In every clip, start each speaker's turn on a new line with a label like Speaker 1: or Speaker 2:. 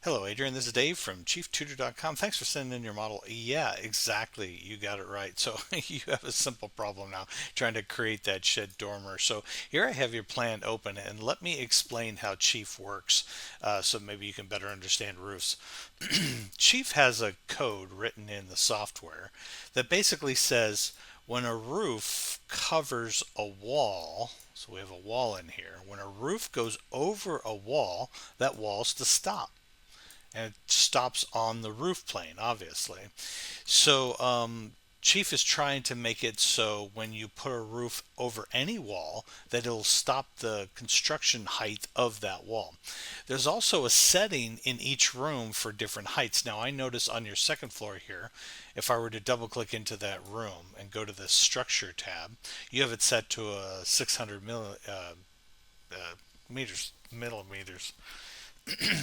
Speaker 1: Hello, Adrian. This is Dave from ChiefTutor.com. Thanks for sending in your model. Yeah, exactly. You got it right. So you have a simple problem now trying to create that shed dormer. So here I have your plan open, and let me explain how Chief works so maybe you can better understand roofs. Chief has a code written in the software that basically says when a roof covers a wall, so we have a wall in here, when a roof goes over a wall, that wall's to stop and it stops on the roof plane, obviously. So Chief is trying to make it so when you put a roof over any wall that it'll stop the construction height of that wall. There's also a setting in each room for different heights. Now I notice on your second floor here, if I were to double click into that room and go to the structure tab, you have it set to a 600 millimeters.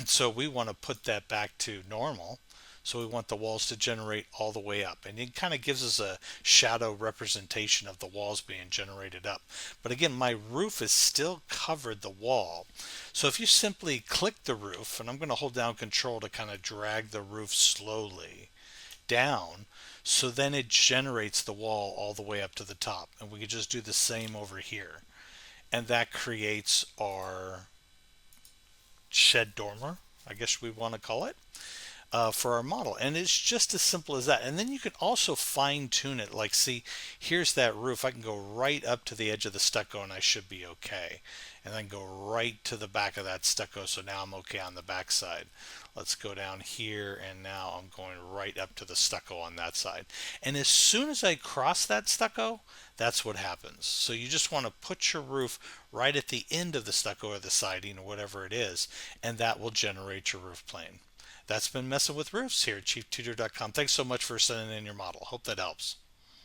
Speaker 1: So we want to put that back to normal. So we want the walls to generate all the way up. And it kind of gives us a shadow representation of the walls being generated up. But again, my roof is still covered the wall. So if you simply click the roof, and I'm going to hold down Control to kind of drag the roof slowly down, so then it generates the wall all the way up to the top. And we could just do the same over here. And that creates our shed dormer, I guess we want to call it, for our model. And it's just as simple as that. And then you can also fine tune it. Like, see, here's that roof. I can go right up to the edge of the stucco and I should be okay. And then go right to the back of that stucco. So now I'm okay on the back side. Let's go down here, and now I'm going right up to the stucco on that side. And as soon as I cross that stucco, that's what happens. So you just want to put your roof right at the end of the stucco or the siding or whatever it is, and that will generate your roof plane. That's been Messing with Roofs here at ChiefTutor.com. Thanks so much for sending in your model. Hope that helps.